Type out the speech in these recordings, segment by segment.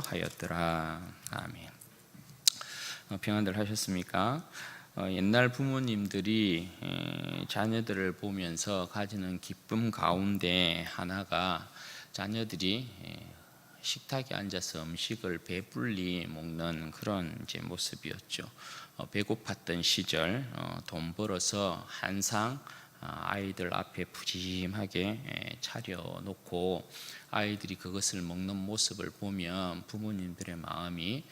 하였더라. 아멘. 평안들 하셨습니까? 옛날 부모님들이 자녀들을 보면서 가지는 기쁨 가운데 하나가 자녀들이 식탁에 앉아서 음식을 배불리 먹는 그런 모습이었죠. 배고팠던 시절 돈 벌어서 한상 아이들 앞에 푸짐하게 차려놓고 아이들이 그것을 먹는 모습을 보면 부모님들의 마음이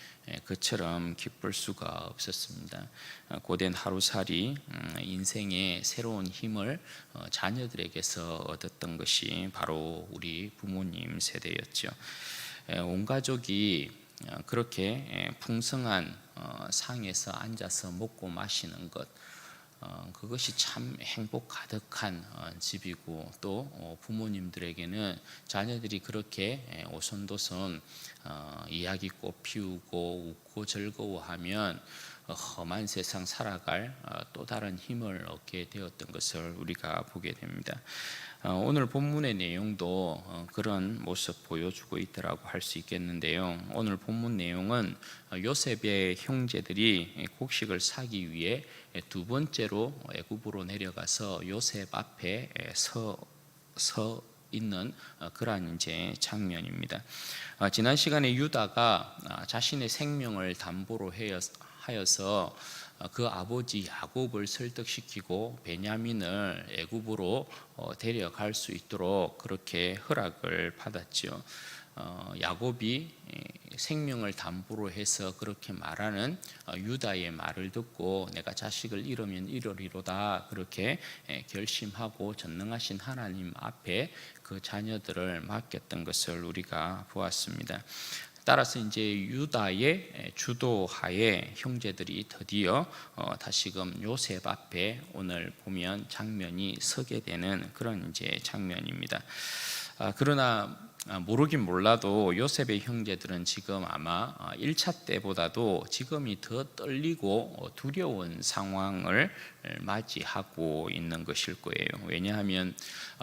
그처럼 기쁠 수가 없었습니다. 고된 하루살이 인생의 새로운 힘을 자녀들에게서 얻었던 것이 바로 우리 부모님 세대였죠. 온 가족이 그렇게 풍성한 상에서 앉아서 먹고 마시는 것, 그것이 참 행복 가득한 집이고, 또 부모님들에게는 자녀들이 그렇게 오손도손 이야기꽃 피우고 웃고 즐거워하면 험한 세상 살아갈 또 다른 힘을 얻게 되었던 것을 우리가 보게 됩니다. 오늘 본문의 내용도 그런 모습 보여주고 있다고 할 수 있겠는데요. 오늘 본문 내용은 요셉의 형제들이 곡식을 사기 위해 두 번째로 애굽으로 내려가서 요셉 앞에 서 있는 그러한 장면입니다. 지난 시간에 유다가 자신의 생명을 담보로 하여서 그 아버지 야곱을 설득시키고 베냐민을 애굽으로 데려갈 수 있도록 그렇게 허락을 받았죠. 야곱이 생명을 담보로 해서 그렇게 말하는 유다의 말을 듣고 내가 자식을 잃으면 이러리로다 그렇게 결심하고 전능하신 하나님 앞에 그 자녀들을 맡겼던 것을 우리가 보았습니다. 따라서 이제 유다의 주도하에 형제들이 드디어 다시금 요셉 앞에 오늘 보면 장면이 서게 되는 그런 장면입니다. 그러나 모르긴 몰라도 요셉의 형제들은 지금 아마 1차 때보다도 지금이 더 떨리고 두려운 상황을 맞이하고 있는 것일 거예요. 왜냐하면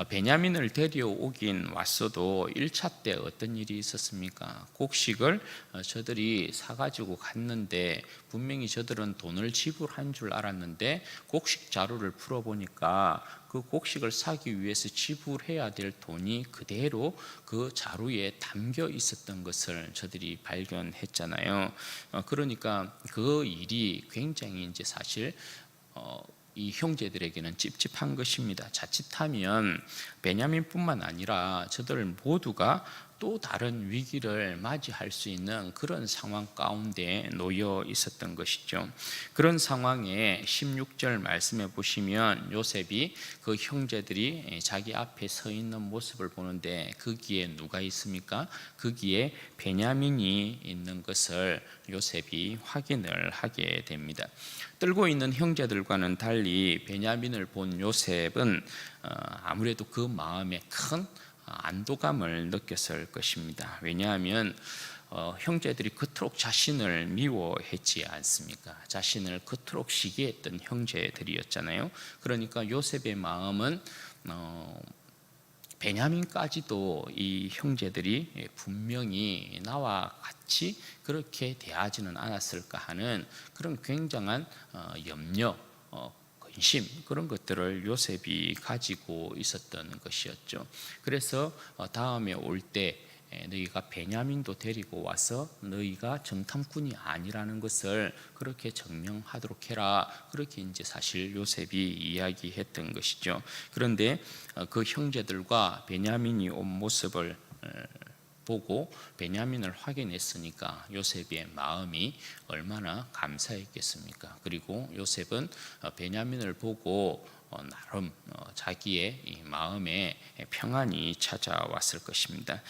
베냐민을 데려오긴 왔어도 1차 때 어떤 일이 있었습니까? 곡식을 저들이 사가지고 갔는데 분명히 저들은 돈을 지불한 줄 알았는데 곡식 자루를 풀어보니까 그 곡식을 사기 위해서 지불해야 될 돈이 그대로 그 자루에 담겨 있었던 것을 저들이 발견했잖아요. 그러니까 그 일이 굉장히 이제 사실 이 형제들에게는 찝찝한 것입니다. 자칫하면 베냐민뿐만 아니라 저들 모두가 또 다른 위기를 맞이할 수 있는 그런 상황 가운데 놓여 있었던 것이죠. 그런 상황에 16절 말씀해 보시면 요셉이 그 형제들이 자기 앞에 서 있는 모습을 보는데 거기에 누가 있습니까? 거기에 베냐민이 있는 것을 요셉이 확인을 하게 됩니다. 떨고 있는 형제들과는 달리 베냐민을 본 요셉은 아무래도 그 마음에 큰 안도감을 느꼈을 것입니다. 왜냐하면 형제들이 그토록 자신을 미워했지 않습니까? 자신을 그토록 시기했던 형제들이었잖아요. 그러니까 요셉의 마음은 베냐민까지도 이 형제들이 분명히 나와 같이 그렇게 대하지는 않았을까 하는 그런 굉장한 염려, 근심 그런 것들을 요셉이 가지고 있었던 것이었죠. 그래서 다음에 올 때 너희가 베냐민도 데리고 와서 너희가 정탐꾼이 아니라는 것을 그렇게 증명하도록 해라. 그렇게 이제 사실 요셉이 이야기했던 것이죠. 그런데 그 형제들과 베냐민이 온 모습을 보고 베냐민을 확인했으니까 요셉의 마음이 얼마나 감사했겠습니까? 그리고 요셉은 베냐민을 보고 나름 자기의 마음에 평안이 찾아왔을 것입니다.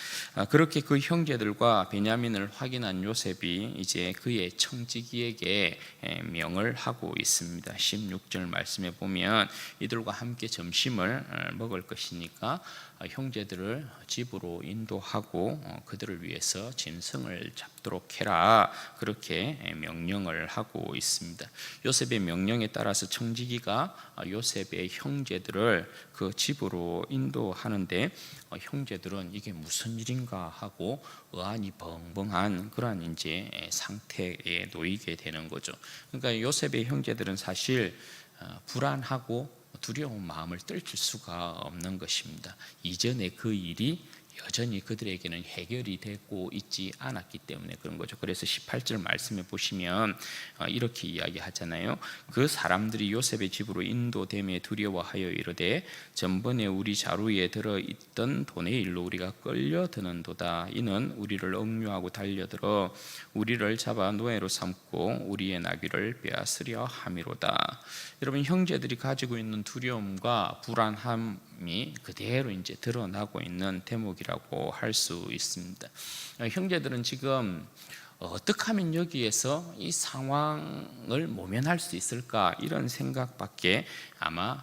그렇게 그 형제들과 베냐민을 확인한 요셉이 이제 그의 청지기에게 명을 하고 있습니다. 16절 말씀에 보면 이들과 함께 점심을 먹을 것이니까 형제들을 집으로 인도하고 그들을 위해서 짐승을 잡도록 해라, 그렇게 명령을 하고 있습니다. 요셉의 명령에 따라서 청지기가 요셉의 형제들을 그 집으로 인도하는데 형제들은 이게 무슨 일인가 하고 의안이 벙벙한 그러한 이제 상태에 놓이게 되는 거죠. 그러니까 요셉의 형제들은 사실 불안하고 두려운 마음을 떨칠 수가 없는 것입니다. 이전에 그 일이 여전히 그들에게는 해결이 되고 있지 않았기 때문에 그런 거죠. 그래서 18절 말씀에 보시면 이렇게 이야기하잖아요. 그 사람들이 요셉의 집으로 인도됨에 두려워하여 이르되 전번에 우리 자루에 들어있던 돈의 일로 우리가 끌려드는도다. 이는 우리를 억류하고 달려들어 우리를 잡아 노예로 삼고 우리의 나귀를 빼앗으려 함이로다. 여러분, 형제들이 가지고 있는 두려움과 불안함이 그대로 이제 드러나고 있는 대목이라고 할 수 있습니다. 형제들은 지금 어떻게 하면 여기에서 이 상황을 모면할 수 있을까, 이런 생각밖에 아마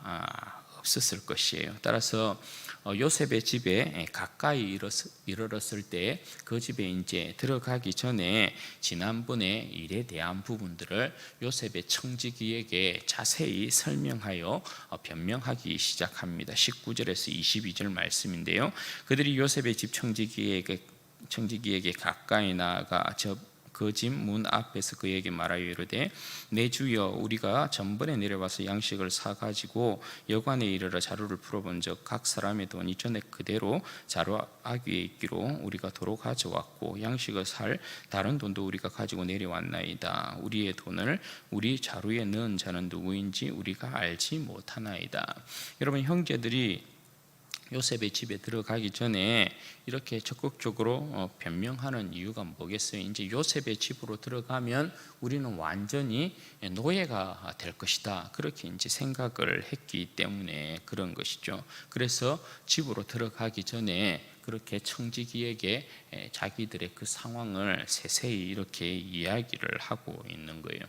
없었을 것이에요. 따라서 요셉의 집에 가까이 이르렀을 때 그 집에 이제 들어가기 전에 지난번에 일에 대한 부분들을 요셉의 청지기에게 자세히 설명하여 변명하기 시작합니다. 19절에서 22절 말씀인데요. 그들이 요셉의 집 청지기에게 가까이 나아가 그 집 문 앞에서 그에게 말하여 이르되 내 주여, 우리가 전번에 내려와서 양식을 사가지고 여관에 이르러 자루를 풀어본즉 각 사람의 돈이 전에 그대로 자루 아귀에 있기로 우리가 도로 가져왔고 양식을 살 다른 돈도 우리가 가지고 내려왔나이다. 우리의 돈을 우리 자루에 넣은 자는 누구인지 우리가 알지 못하나이다. 여러분, 형제들이 요셉의 집에 들어가기 전에 이렇게 적극적으로 변명하는 이유가 뭐겠어요? 이제 요셉의 집으로 들어가면 우리는 완전히 노예가 될 것이다, 그렇게 이제 생각을 했기 때문에 그런 것이죠. 그래서 집으로 들어가기 전에 그렇게 청지기에게 자기들의 그 상황을 세세히 이렇게 이야기를 하고 있는 거예요.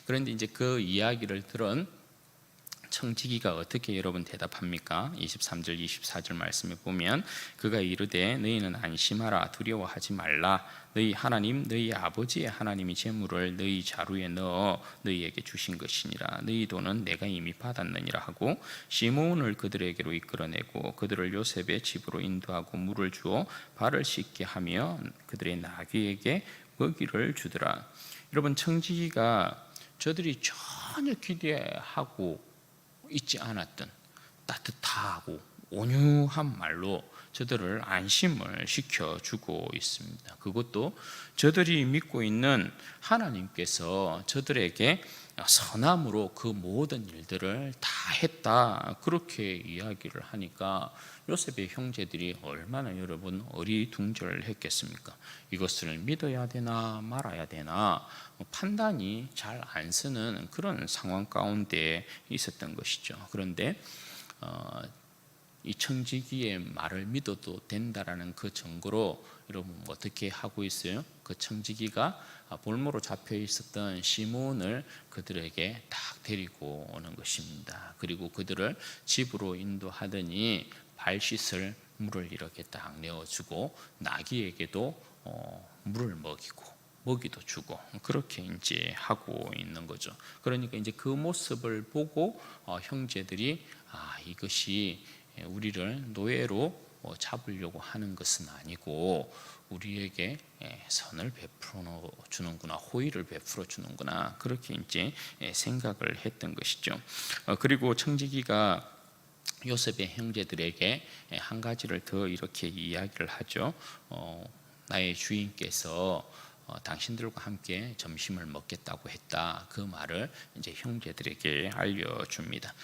그런데 이제 그 이야기를 들은 청지기가 어떻게 여러분 대답합니까? 23절 24절 말씀에 보면 그가 이르되 너희는 안심하라, 두려워하지 말라. 너희 하나님 너희 아버지의 하나님이 재물을 너희 자루에 넣어 너희에게 주신 것이니라. 너희 돈은 내가 이미 받았느니라 하고 시므온을 그들에게로 이끌어내고 그들을 요셉의 집으로 인도하고 물을 주어 발을 씻게 하며 그들의 나귀에게 먹이를 주더라. 여러분, 청지기가 저들이 전혀 기대하고 있지 않았던 따뜻하고 온유한 말로 저들을 안심을 시켜주고 있습니다. 그것도 저들이 믿고 있는 하나님께서 저들에게 선함으로 그 모든 일들을 다 했다, 그렇게 이야기를 하니까 요셉의 형제들이 얼마나 여러분 어리둥절했겠습니까? 이것을 믿어야 되나 말아야 되나 판단이 잘 안 서는 그런 상황 가운데 있었던 것이죠. 그런데 이 청지기의 말을 믿어도 된다라는 그 증거로 여러분 어떻게 하고 있어요? 그 청지기가 볼모로 잡혀 있었던 시몬을 그들에게 딱 데리고 오는 것입니다. 그리고 그들을 집으로 인도하더니 발 씻을 물을 이렇게 딱 내어주고 나귀에게도 물을 먹이도 주고 그렇게 이제 하고 있는 거죠. 그러니까 이제 그 모습을 보고 형제들이 이것이 우리를 노예로 잡으려고 하는 것은 아니고 우리에게 선을 베풀어 주는구나, 호의를 베풀어 주는구나, 그렇게 이제 생각을 했던 것이죠. 그리고 청지기가 요셉의 형제들에게 한 가지를 더 이렇게 이야기를 하죠. 나의 주인께서 당신들과 함께 점심을 먹겠다고 했다, 그 말을 이제 형제들에게 알려줍니다.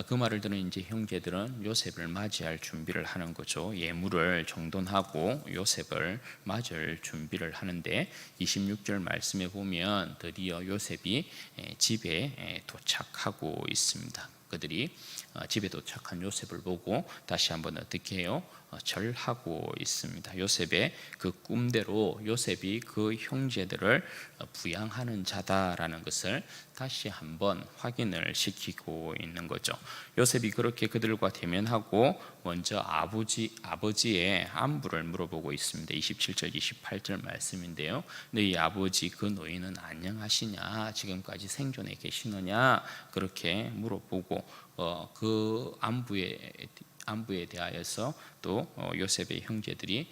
그 말을 들은 이제 형제들은 요셉을 맞이할 준비를 하는 거죠. 예물을 정돈하고 요셉을 맞을 준비를 하는데 26절 말씀에 보면 드디어 요셉이 집에 도착하고 있습니다. 그들이 집에 도착한 요셉을 보고 다시 한번 어떻게 해요? 절하고 있습니다. 요셉의 그 꿈대로 요셉이 그 형제들을 부양하는 자다라는 것을 다시 한번 확인을 시키고 있는 거죠. 요셉이 그렇게 그들과 대면하고 먼저 아버지의 안부를 물어보고 있습니다. 27절 28절 말씀인데요. 너희 아버지 그 노인은 안녕하시냐, 지금까지 생존해 계시느냐, 그렇게 물어보고 그 안부에 대하여서 또 요셉의 형제들이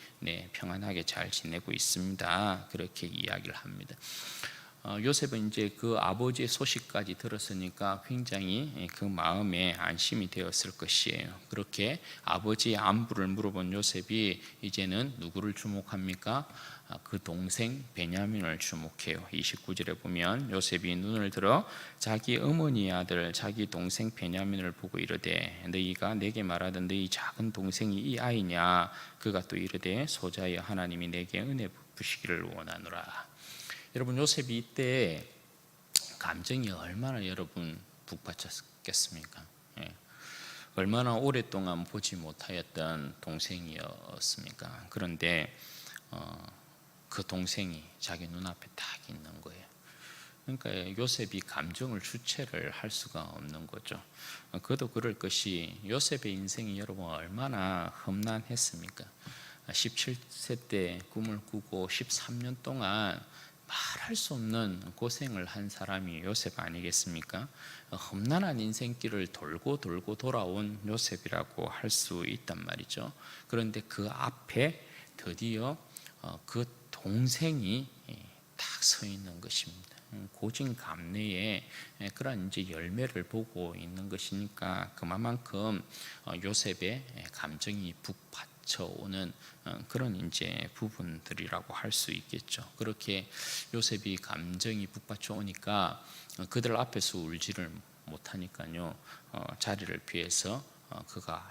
평안하게 잘 지내고 있습니다, 그렇게 이야기를 합니다. 요셉은 이제 그 아버지의 소식까지 들었으니까 굉장히 그 마음에 안심이 되었을 것이에요. 그렇게 아버지의 안부를 물어본 요셉이 이제는 누구를 주목합니까? 그 동생 베냐민을 주목해요. 29절에 보면 요셉이 눈을 들어 자기 어머니의 아들 자기 동생 베냐민을 보고 이르되 너희가 내게 말하던 너희 작은 동생이 이 아이냐? 그가 또 이르되 소자여 하나님이 내게 은혜 베푸시기를 원하노라. 여러분, 요셉이 이때 감정이 얼마나 여러분 북받쳤겠습니까? 얼마나 오랫동안 보지 못하였던 동생이었습니까? 그런데 그 동생이 자기 눈앞에 딱 있는 거예요. 그러니까 요셉이 감정을 주체를 할 수가 없는 거죠. 그도 그럴 것이 요셉의 인생이 여러분 얼마나 험난했습니까? 17세 때 꿈을 꾸고 13년 동안 말할 수 없는 고생을 한 사람이 요셉 아니겠습니까? 험난한 인생길을 돌고 돌아온 요셉이라고 할 수 있단 말이죠. 그런데 그 앞에 드디어 그 동생이 딱 서 있는 것입니다. 고진감래의 그런 이제 열매를 보고 있는 것이니까 그만큼 요셉의 감정이 북받쳐오는 그런 이제 부분들이라고 할 수 있겠죠. 그렇게 요셉이 감정이 북받쳐 오니까 그들 앞에서 울지를 못하니까요, 자리를 피해서 그가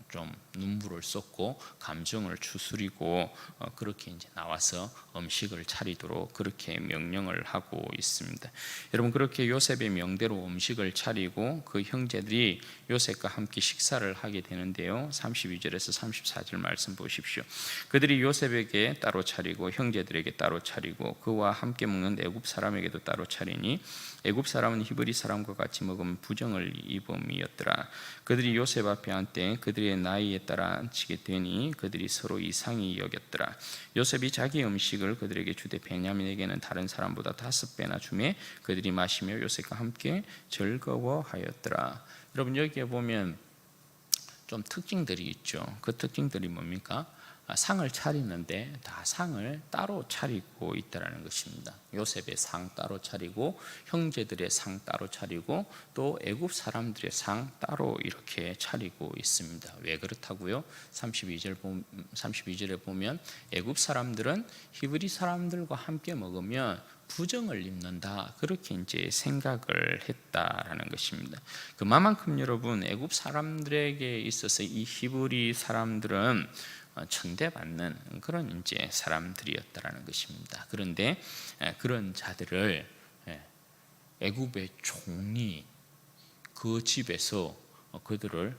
좀 눈물을 쏟고 감정을 추스리고 그렇게 이제 나와서 음식을 차리도록 그렇게 명령을 하고 있습니다. 여러분, 그렇게 요셉의 명대로 음식을 차리고 그 형제들이 요셉과 함께 식사를 하게 되는데요. 32절에서 34절 말씀 보십시오. 그들이 요셉에게 따로 차리고 형제들에게 따로 차리고 그와 함께 먹는 애굽 사람에게도 따로 차리니 애굽 사람은 히브리 사람과 같이 먹으면 부정을 입음이었더라. 그들이 요셉 앞에 앉되 그들의 나이에 따라 앉히게 되니 그들이 서로 이상히 여겼더라. 요셉이 자기 음식을 그들에게 주되 베냐민에게는 다른 사람보다 5배나 주매 그들이 마시며 요셉과 함께 즐거워하였더라. 여러분, 여기에 보면 좀 특징들이 있죠. 그 특징들이 뭡니까? 상을 차리는데 다 상을 따로 차리고 있다는 것입니다. 요셉의 상 따로 차리고 보형제들의 상 따로 차리고 또 애굽 사람들의 상 따로 이렇게 차리고 있습니다. 왜 그렇다고요? 32절에 보면 애굽 사람들은 히브리 사람들과 함께 먹으면 부정을 입는다, 그렇게 이제 생각을 했다라는 것입니다. 그만큼 여러분, 애굽 사람들에게 있어서 이 히브리 사람들은 천대받는 그런 이제 사람들이었다라는 것입니다. 그런데 그런 자들을 애굽의 총리 그 집에서 그들을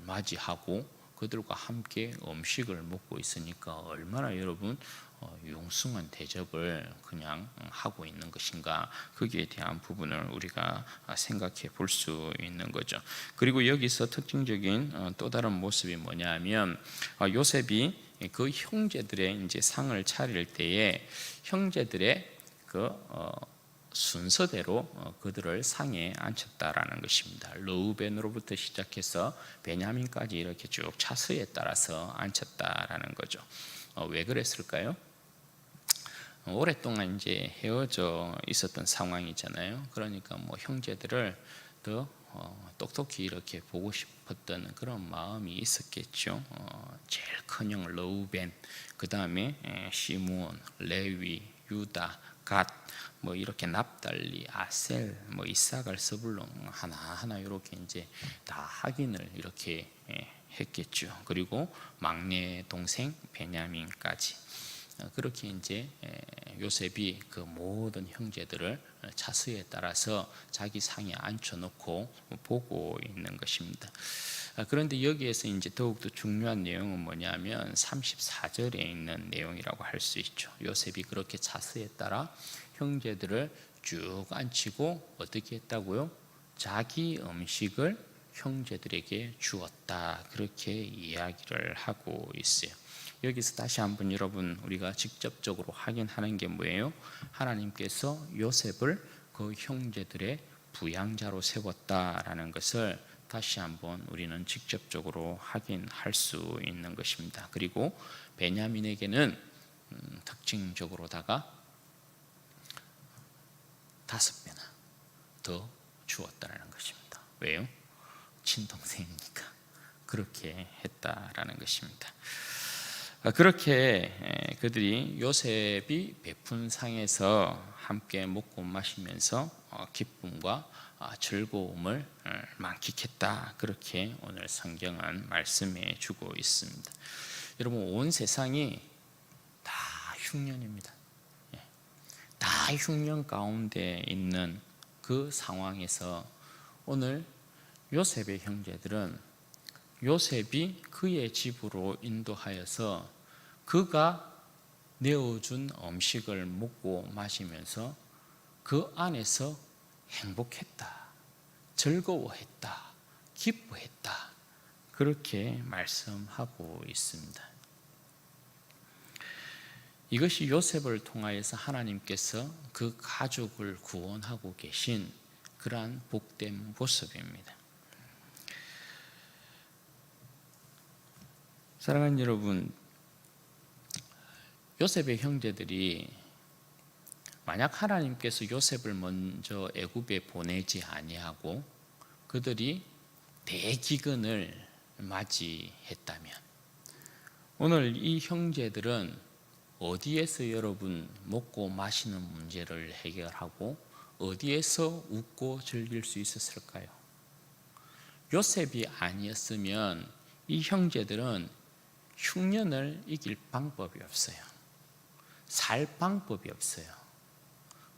맞이하고 그들과 함께 음식을 먹고 있으니까 얼마나 여러분 융숭한 대접을 그냥 하고 있는 것인가, 거기에 대한 부분을 우리가 생각해 볼 수 있는 거죠. 그리고 여기서 특징적인 또 다른 모습이 뭐냐면 요셉이 그 형제들의 이제 상을 차릴 때에 형제들의 그 순서대로 그들을 상에 앉혔다라는 것입니다. 르우벤으로부터 시작해서 베냐민까지 이렇게 쭉 차수에 따라서 앉혔다라는 거죠. 왜 그랬을까요? 오랫동안 이제 헤어져 있었던 상황이잖아요. 그러니까 뭐 형제들을 더 똑똑히 이렇게 보고 싶었던 그런 마음이 있었겠죠. 제일 큰 형 르우벤, 그 다음에 시므온, 레위, 유다, 갓, 뭐 이렇게 납달리, 아셀, 뭐 이사갈, 스불론 하나 이렇게 이제 다 확인을 이렇게 했겠죠. 그리고 막내 동생 베냐민까지. 그렇게 이제 요셉이 그 모든 형제들을 차수에 따라서 자기 상에 앉혀놓고 보고 있는 것입니다. 그런데 여기에서 이제 더욱더 중요한 내용은 뭐냐면 34절에 있는 내용이라고 할 수 있죠. 요셉이 그렇게 차수에 따라 형제들을 쭉 앉히고 어떻게 했다고요? 자기 음식을 형제들에게 주었다. 그렇게 이야기를 하고 있어요. 여기서 다시 한번 여러분 우리가 직접적으로 확인하는 게 뭐예요? 하나님께서 요셉을 그 형제들의 부양자로 세웠다라는 것을 다시 한번 우리는 직접적으로 확인할 수 있는 것입니다. 그리고 베냐민에게는 특징적으로다가 5배나 더 주었다라는 것입니다. 왜요? 친동생이니까 그렇게 했다라는 것입니다. 그렇게 그들이 요셉이 베푼 상에서 함께 먹고 마시면서 기쁨과 즐거움을 만끽했다. 그렇게 오늘 성경은 말씀해 주고 있습니다. 여러분 온 세상이 다 흉년입니다. 다 흉년 가운데 있는 그 상황에서 오늘 요셉의 형제들은 요셉이 그의 집으로 인도하여서 그가 내어준 음식을 먹고 마시면서 그 안에서 행복했다, 즐거워했다, 기뻐했다. 그렇게 말씀하고 있습니다. 이것이 요셉을 통하여서 하나님께서 그 가족을 구원하고 계신 그러한 복된 모습입니다. 사랑하는 여러분, 요셉의 형제들이 만약 하나님께서 요셉을 먼저 애굽에 보내지 아니하고 그들이 대기근을 맞이했다면 오늘 이 형제들은 어디에서 여러분 먹고 마시는 문제를 해결하고 어디에서 웃고 즐길 수 있었을까요? 요셉이 아니었으면 이 형제들은 흉년을 이길 방법이 없어요. 살 방법이 없어요.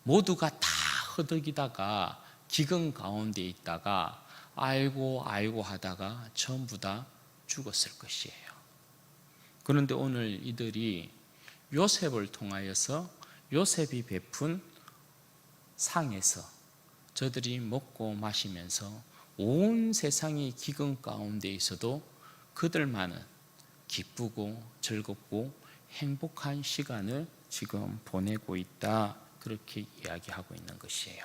모두가 다 허덕이다가 기근 가운데 있다가 아이고 하다가 전부 다 죽었을 것이에요. 그런데 오늘 이들이 요셉을 통하여서 요셉이 베푼 상에서 저들이 먹고 마시면서 온 세상이 기근 가운데 있어도 그들만은 기쁘고 즐겁고 행복한 시간을 지금 보내고 있다. 그렇게 이야기하고 있는 것이에요.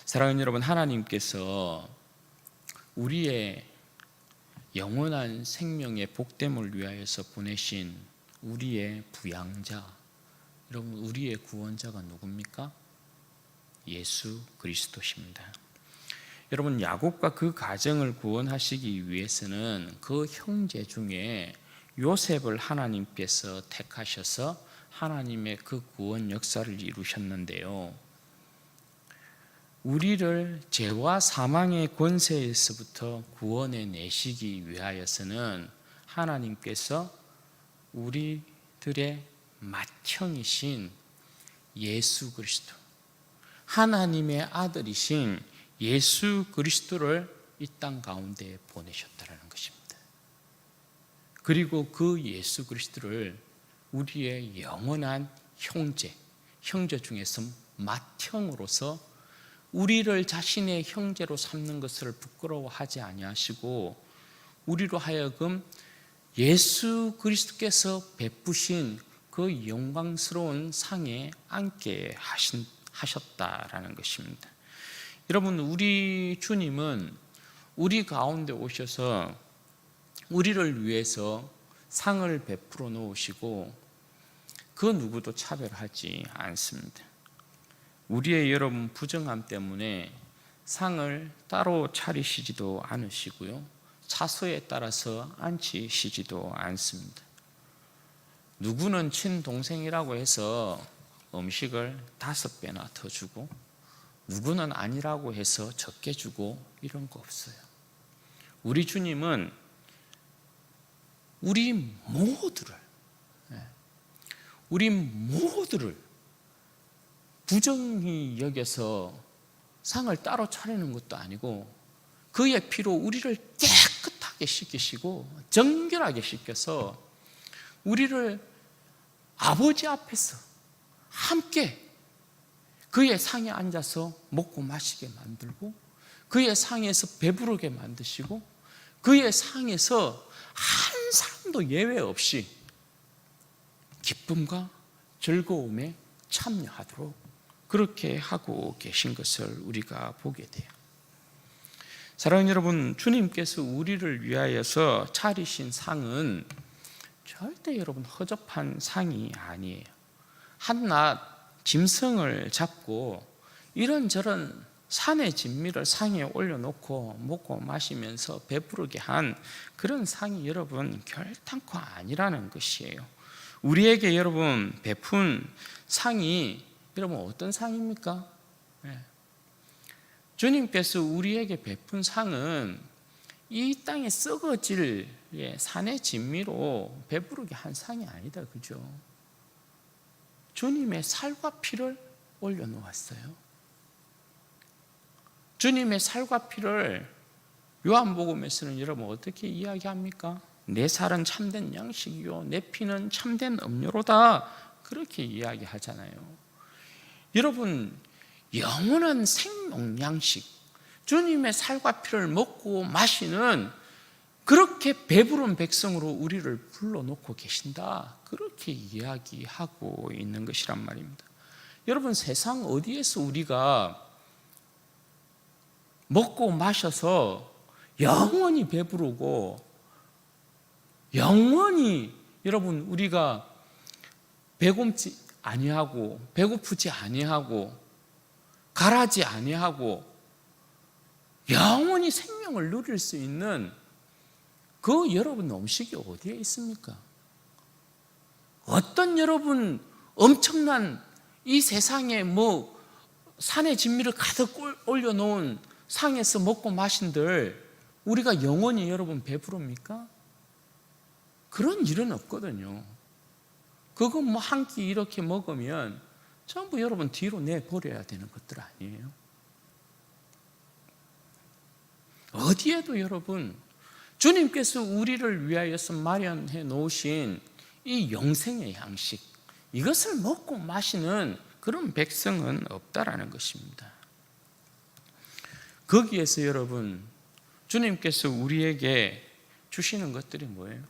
사랑하는 여러분, 하나님께서 우리의 영원한 생명의 복됨을 위하여서 보내신 우리의 부양자, 여러분 우리의 구원자가 누굽니까? 예수 그리스도십니다. 여러분 야곱과 그 가정을 구원하시기 위해서는 그 형제 중에 요셉을 하나님께서 택하셔서 하나님의 그 구원 역사를 이루셨는데요. 우리를 죄와 사망의 권세에서부터 구원해 내시기 위하여서는 하나님께서 우리들의 맏형이신 예수 그리스도, 하나님의 아들이신 예수 그리스도를 이 땅 가운데 보내셨다는 것입니다. 그리고 그 예수 그리스도를 우리의 영원한 형제 중에서 맏형으로서 우리를 자신의 형제로 삼는 것을 부끄러워하지 아니하시고 우리로 하여금 예수 그리스도께서 베푸신 그 영광스러운 상에 앉게 하셨다라는 것입니다. 여러분 우리 주님은 우리 가운데 오셔서 우리를 위해서 상을 베풀어 놓으시고 그 누구도 차별하지 않습니다. 우리의 여러분 부정함 때문에 상을 따로 차리시지도 않으시고요, 차소에 따라서 앉히시지도 않습니다. 누구는 친동생이라고 해서 음식을 5배나 더 주고 누구는 아니라고 해서 적게 주고 이런 거 없어요. 우리 주님은 우리 모두를 부정히 여겨서 상을 따로 차리는 것도 아니고 그의 피로 우리를 깨끗하게 씻기시고 정결하게 씻겨서 우리를 아버지 앞에서 함께 그의 상에 앉아서 먹고 마시게 만들고 그의 상에서 배부르게 만드시고 그의 상에서 한 사람도 예외 없이 기쁨과 즐거움에 참여하도록 그렇게 하고 계신 것을 우리가 보게 돼요. 사랑하는 여러분, 주님께서 우리를 위하여서 차리신 상은 절대 여러분 허접한 상이 아니에요. 한낱 짐승을 잡고 이런저런 산의 진미를 상에 올려놓고 먹고 마시면서 배부르게 한 그런 상이 여러분 결단코 아니라는 것이에요. 우리에게 여러분 베푼 상이 여러분 어떤 상입니까? 주님께서 우리에게 베푼 상은 이 땅에 썩어질 산의 진미로 배부르게 한 상이 아니다, 그죠? 주님의 살과 피를 올려놓았어요. 주님의 살과 피를 요한복음에서는 여러분 어떻게 이야기합니까? 내 살은 참된 양식이요 내 피는 참된 음료로다, 그렇게 이야기하잖아요. 여러분, 영원한 생명 양식, 주님의 살과 피를 먹고 마시는 그렇게 배부른 백성으로 우리를 불러놓고 계신다, 그렇게 이야기하고 있는 것이란 말입니다. 여러분, 세상 어디에서 우리가 먹고 마셔서 영원히 배부르고 영원히 여러분 우리가 배고프지 아니하고 배고프지 아니하고 가라지 아니하고 영원히 생명을 누릴 수 있는 그 여러분 음식이 어디에 있습니까? 어떤 여러분 엄청난 이 세상에 뭐 산의 진미를 가득 올려놓은 상에서 먹고 마신들 우리가 영원히 여러분 배부릅니까? 그런 일은 없거든요. 그건 뭐 한 끼 이렇게 먹으면 전부 여러분 뒤로 내버려야 되는 것들 아니에요? 어디에도 여러분 주님께서 우리를 위하여서 마련해 놓으신 이 영생의 양식, 이것을 먹고 마시는 그런 백성은 없다라는 것입니다. 거기에서 여러분 주님께서 우리에게 주시는 것들이 뭐예요?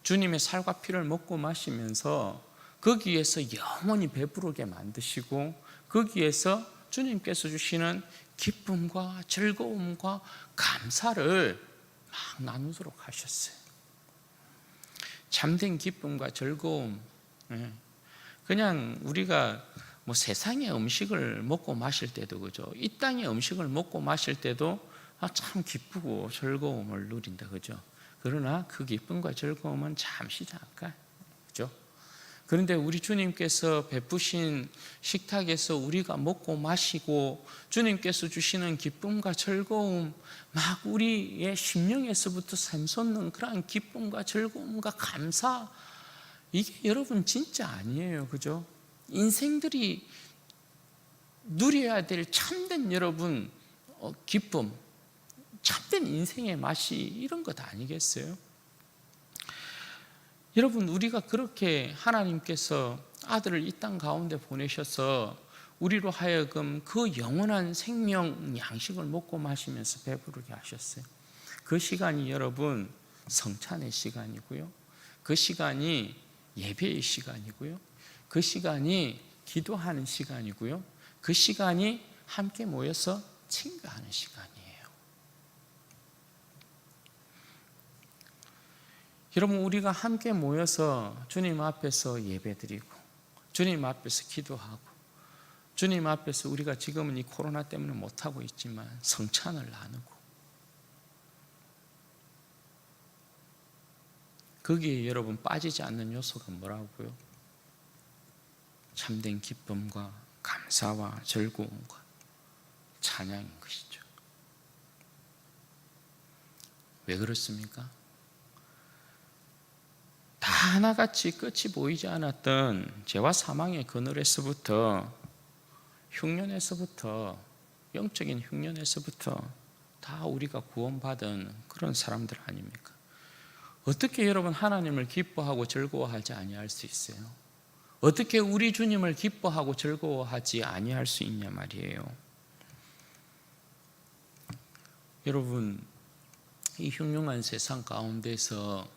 주님의 살과 피를 먹고 마시면서 거기에서 영원히 배부르게 만드시고 거기에서 주님께서 주시는 기쁨과 즐거움과 감사를 막 나누도록 하셨어요. 참된 기쁨과 즐거움, 그냥 우리가 뭐 세상의 음식을 먹고 마실 때도 그죠, 이 땅의 음식을 먹고 마실 때도 참 기쁘고 즐거움을 누린다, 그죠? 그러나 그 기쁨과 즐거움은 잠시 잠깐, 그죠? 그런데 우리 주님께서 베푸신 식탁에서 우리가 먹고 마시고 주님께서 주시는 기쁨과 즐거움, 막 우리의 심령에서부터 샘솟는 그러한 기쁨과 즐거움과 감사, 이게 여러분 진짜 아니에요, 그죠? 인생들이 누려야 될 참된 여러분 기쁨, 참된 인생의 맛이 이런 것 아니겠어요? 여러분, 우리가 그렇게 하나님께서 아들을 이 땅 가운데 보내셔서 우리로 하여금 그 영원한 생명 양식을 먹고 마시면서 배부르게 하셨어요. 그 시간이 여러분 성찬의 시간이고요, 그 시간이 예배의 시간이고요, 그 시간이 기도하는 시간이고요, 그 시간이 함께 모여서 친구하는 시간이에요. 여러분, 우리가 함께 모여서 주님 앞에서 예배드리고 주님 앞에서 기도하고 주님 앞에서 우리가 지금은 이 코로나 때문에 못하고 있지만 성찬을 나누고 거기에 여러분 빠지지 않는 요소가 뭐라고요? 참된 기쁨과 감사와 즐거움과 찬양인 것이죠. 왜 그렇습니까? 다 하나같이 끝이 보이지 않았던 죄와 사망의 그늘에서부터 흉년에서부터, 영적인 흉년에서부터 다 우리가 구원받은 그런 사람들 아닙니까? 어떻게 여러분 하나님을 기뻐하고 즐거워하지 아니할 수 있어요? 어떻게 우리 주님을 기뻐하고 즐거워하지 아니할 수 있냐 말이에요. 여러분, 이 흉흉한 세상 가운데서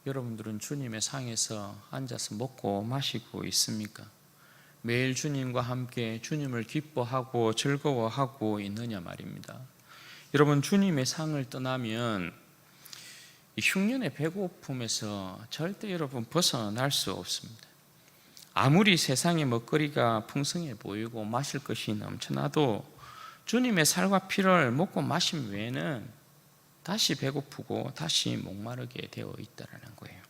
여러분들은 주님의 상에서 앉아서 먹고 마시고 있습니까? 매일 주님과 함께 주님을 기뻐하고 즐거워하고 있느냐 말입니다. 여러분, 주님의 상을 떠나면 이 흉년의 배고픔에서 절대 여러분 벗어날 수 없습니다. 아무리 세상의 먹거리가 풍성해 보이고 마실 것이 넘쳐나도 주님의 살과 피를 먹고 마심 외에는 다시 배고프고 다시 목마르게 되어 있다는 거예요.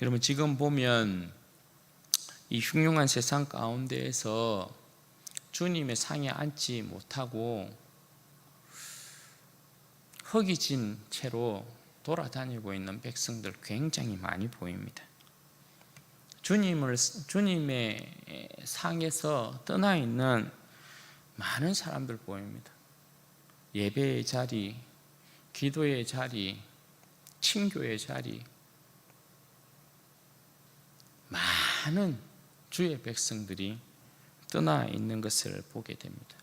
여러분, 지금 보면 이 흉흉한 세상 가운데에서 주님의 상에 앉지 못하고 허기진 채로 돌아다니고 있는 백성들 굉장히 많이 보입니다. 주님의 상에서 떠나 있는 많은 사람들 보입니다. 예배의 자리, 기도의 자리, 친교의 자리, 많은 주의 백성들이 떠나 있는 것을 보게 됩니다.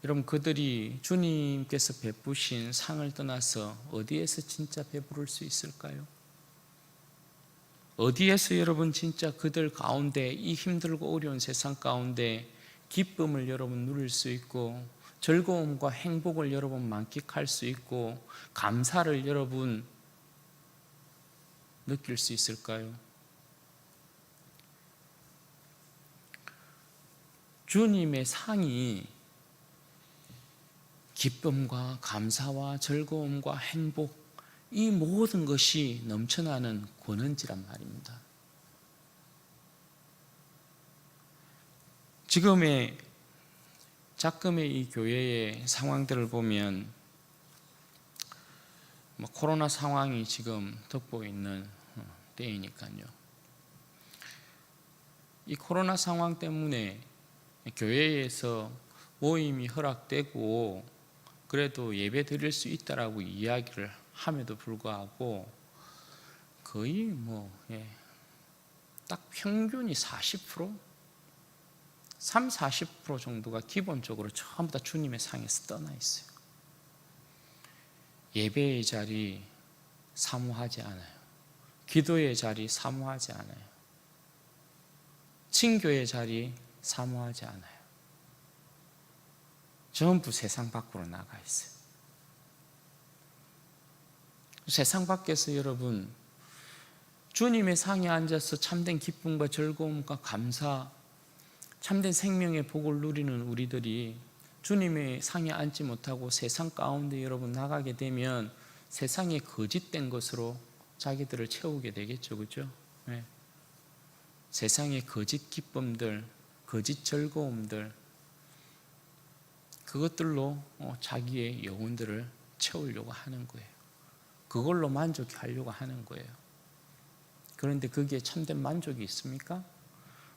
여러분, 그들이 주님께서 베푸신 상을 떠나서 어디에서 진짜 배부를 수 있을까요? 어디에서 여러분 진짜 그들 가운데, 이 힘들고 어려운 세상 가운데 기쁨을 여러분 누릴 수 있고 즐거움과 행복을 여러분 만끽할 수 있고 감사를 여러분 느낄 수 있을까요? 주님의 상이 기쁨과 감사와 즐거움과 행복, 이 모든 것이 넘쳐나는 권한지란 말입니다. 지금의 작금의 이 교회의 상황들을 보면 코로나 상황이 지금 덮고 있는 때이니까요. 이 코로나 상황 때문에 교회에서 모임이 허락되고 그래도 예배 드릴 수 있다라고 이야기를 함에도 불구하고 거의 딱 평균이 40%? 30-40% 정도가 기본적으로 전부 다 주님의 상에서 떠나 있어요. 예배의 자리 사모하지 않아요. 기도의 자리 사모하지 않아요. 친교의 자리 사모하지 않아요. 전부 세상 밖으로 나가 있어요. 세상 밖에서 여러분 주님의 상에 앉아서 참된 기쁨과 즐거움과 감사, 참된 생명의 복을 누리는 우리들이 주님의 상에 앉지 못하고 세상 가운데 여러분 나가게 되면 세상의 거짓된 것으로 자기들을 채우게 되겠죠, 그렇죠? 네. 세상의 거짓 기쁨들, 거짓 즐거움들, 그것들로 자기의 영혼들을 채우려고 하는 거예요. 그걸로 만족하려고 하는 거예요. 그런데 거기에 참된 만족이 있습니까?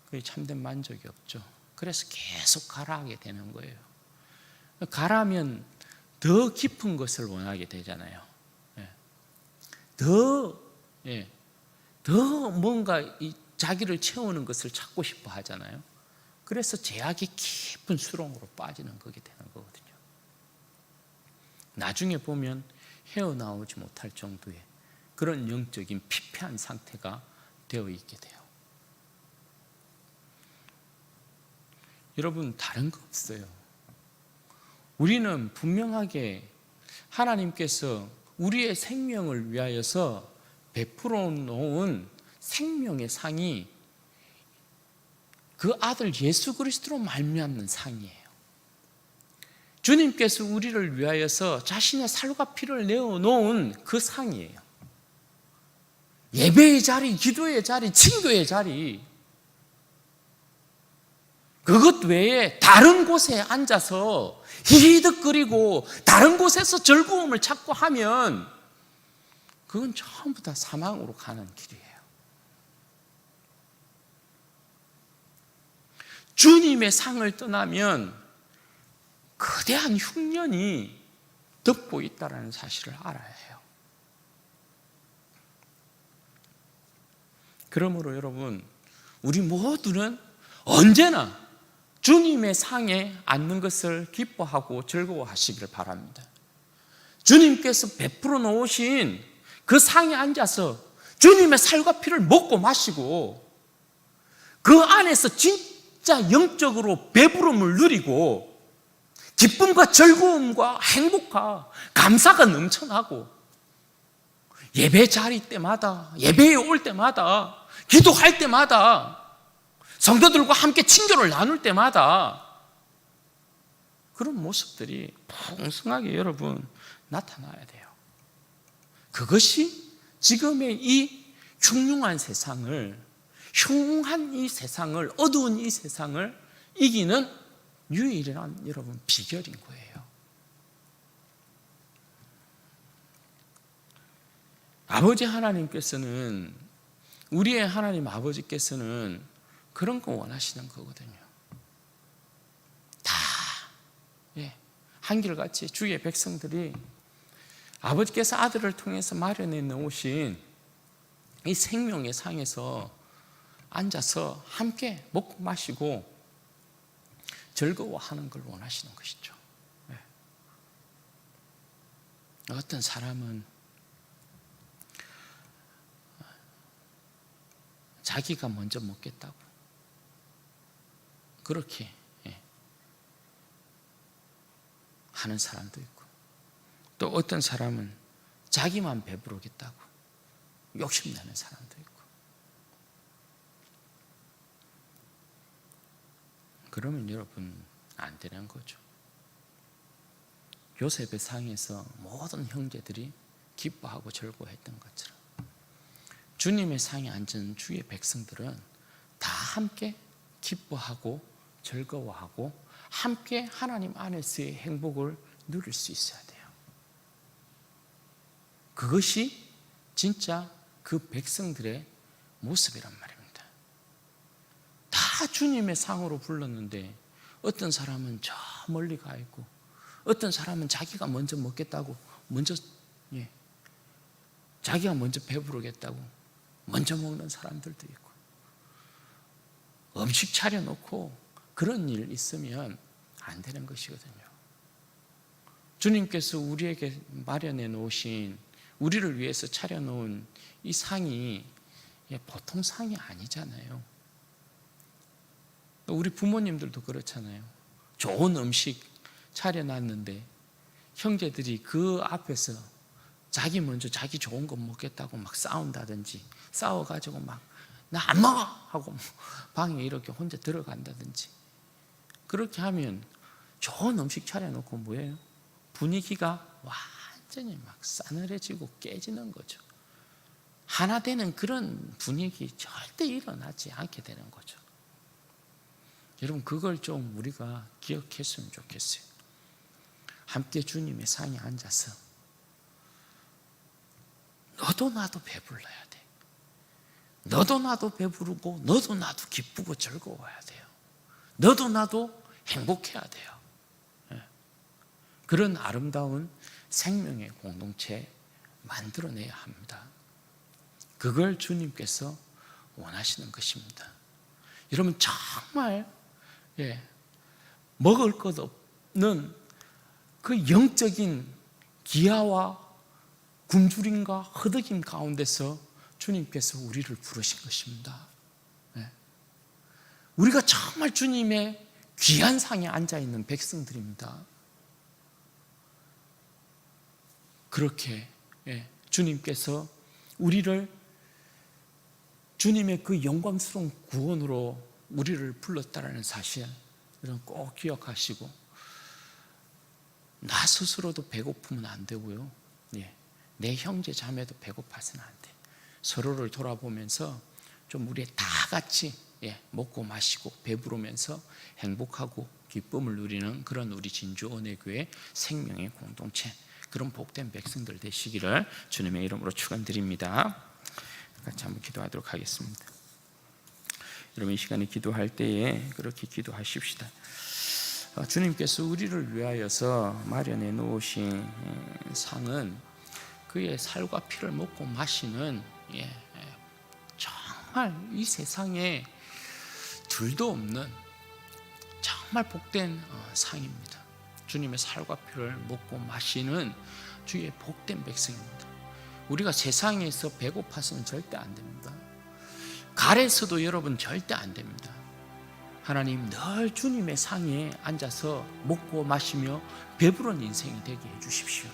그게 참된 만족이 없죠. 그래서 계속 가라하게 되는 거예요. 가라면 더 깊은 것을 원하게 되잖아요. 더 뭔가 자기를 채우는 것을 찾고 싶어 하잖아요. 그래서 제약이 깊은 수렁으로 빠지는 거게 되는 거거든요. 나중에 보면 헤어나오지 못할 정도의 그런 영적인 피폐한 상태가 되어 있게 돼요. 여러분, 다른 거 없어요. 우리는 분명하게 하나님께서 우리의 생명을 위하여서 베풀어 놓은 생명의 상이 그 아들 예수 그리스도로 말미암는 상이에요. 주님께서 우리를 위하여서 자신의 살과 피를 내어놓은 그 상이에요. 예배의 자리, 기도의 자리, 친교의 자리, 그것 외에 다른 곳에 앉아서 히히덕거리고 다른 곳에서 즐거움을 찾고 하면 그건 전부 다 사망으로 가는 길이에요. 주님의 상을 떠나면 거대한 흉년이 덮고 있다는 사실을 알아야 해요. 그러므로 여러분, 우리 모두는 언제나 주님의 상에 앉는 것을 기뻐하고 즐거워하시기를 바랍니다. 주님께서 베풀어 놓으신 그 상에 앉아서 주님의 살과 피를 먹고 마시고 그 안에서 진짜 영적으로 배부름을 누리고 기쁨과 즐거움과 행복과 감사가 넘쳐나고 예배 자리 때마다, 예배에 올 때마다, 기도할 때마다, 성도들과 함께 친교를 나눌 때마다 그런 모습들이 풍성하게 여러분 나타나야 돼요. 그것이 지금의 이 흉흉한 세상을, 흉한 이 세상을, 어두운 이 세상을 이기는 유일한 여러분 비결인 거예요. 아버지 하나님께서는, 우리의 하나님 아버지께서는 그런 거 원하시는 거거든요. 다 한결같이 주의 백성들이 아버지께서 아들을 통해서 마련해 놓으신 이 생명의 상에서 앉아서 함께 먹고 마시고 즐거워하는 걸 원하시는 것이죠. 어떤 사람은 자기가 먼저 먹겠다고 그렇게 하는 사람도 있고, 또 어떤 사람은 자기만 배부르겠다고 욕심내는 사람도 있고. 그러면 여러분 안 되는 거죠. 요셉의 상에서 모든 형제들이 기뻐하고 즐거워했던 것처럼 주님의 상에 앉은 주의 백성들은 다 함께 기뻐하고 즐거워하고 함께 하나님 안에서의 행복을 누릴 수 있어야 돼요. 그것이 진짜 그 백성들의 모습이란 말입니다. 다 주님의 상으로 불렀는데 어떤 사람은 저 멀리 가 있고, 어떤 사람은 자기가 먼저 먹겠다고 자기가 먼저 배부르겠다고 먼저 먹는 사람들도 있고, 음식 차려놓고 그런 일 있으면 안 되는 것이거든요. 주님께서 우리에게 마련해 놓으신, 우리를 위해서 차려놓은 이 상이 보통 상이 아니잖아요. 우리 부모님들도 그렇잖아요. 좋은 음식 차려놨는데 형제들이 그 앞에서 자기 먼저 자기 좋은 거 먹겠다고 막 싸운다든지, 싸워가지고 막 나 안 먹어 하고 방에 이렇게 혼자 들어간다든지, 그렇게 하면 좋은 음식 차려놓고 뭐예요? 분위기가 완전히 막 싸늘해지고 깨지는 거죠. 하나 되는 그런 분위기 절대 일어나지 않게 되는 거죠. 여러분, 그걸 좀 우리가 기억했으면 좋겠어요. 함께 주님의 상에 앉아서 너도 나도 배불러야 돼. 너도 나도 배부르고 너도 나도 기쁘고 즐거워야 돼요. 너도 나도 행복해야 돼요. 그런 아름다운 생명의 공동체 만들어내야 합니다. 그걸 주님께서 원하시는 것입니다. 여러분, 정말 먹을 것 없는 그 영적인 기아와 굶주림과 허덕임 가운데서 주님께서 우리를 부르신 것입니다. 우리가 정말 주님의 귀한 상에 앉아있는 백성들입니다. 그렇게 주님께서 우리를 주님의 그 영광스러운 구원으로 우리를 불렀다라는 사실, 이런 꼭 기억하시고, 나 스스로도 배고프면 안 되고요. 내 형제 자매도 배고파서는 안 돼. 서로를 돌아보면서 좀 우리 다 같이 먹고 마시고 배부르면서 행복하고 기쁨을 누리는 그런 우리 진주언혜교회 생명의 공동체, 그런 복된 백성들 되시기를 주님의 이름으로 축원드립니다. 같이 한번 기도하도록 하겠습니다. 여러분 이 시간에 기도할 때에 그렇게 기도하십시다. 주님께서 우리를 위하여서 마련해 놓으신 상은 그의 살과 피를 먹고 마시는 정말 이 세상에 둘도 없는 정말 복된 상입니다. 주님의 살과 피를 먹고 마시는 주의 복된 백성입니다. 우리가 세상에서 배고파서는 절대 안 됩니다. 갈에서도 여러분 절대 안 됩니다. 하나님 늘 주님의 상에 앉아서 먹고 마시며 배부른 인생이 되게 해주십시오.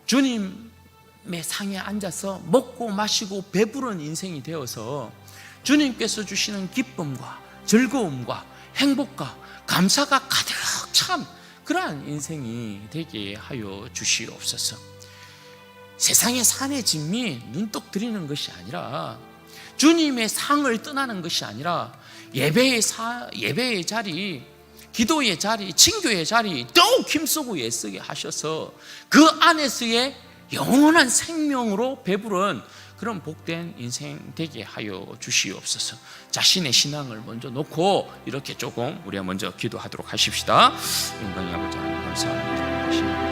주님의 상에 앉아서 먹고 마시고 배부른 인생이 되어서 주님께서 주시는 기쁨과 즐거움과 행복과 감사가 가득 찬 그러한 인생이 되게 하여 주시옵소서. 세상의 산의 진미 눈독 들이는 것이 아니라 주님의 상을 떠나는 것이 아니라 예배의 자리, 기도의 자리, 친교의 자리 더욱 힘쓰고 애쓰게 하셔서 그 안에서의 영원한 생명으로 배부른 그런 복된 인생 되게 하여 주시옵소서. 자신의 신앙을 먼저 놓고 이렇게 조금 우리가 먼저 기도하도록 하십시다. 영광의 아버지 하나님 감사합니다.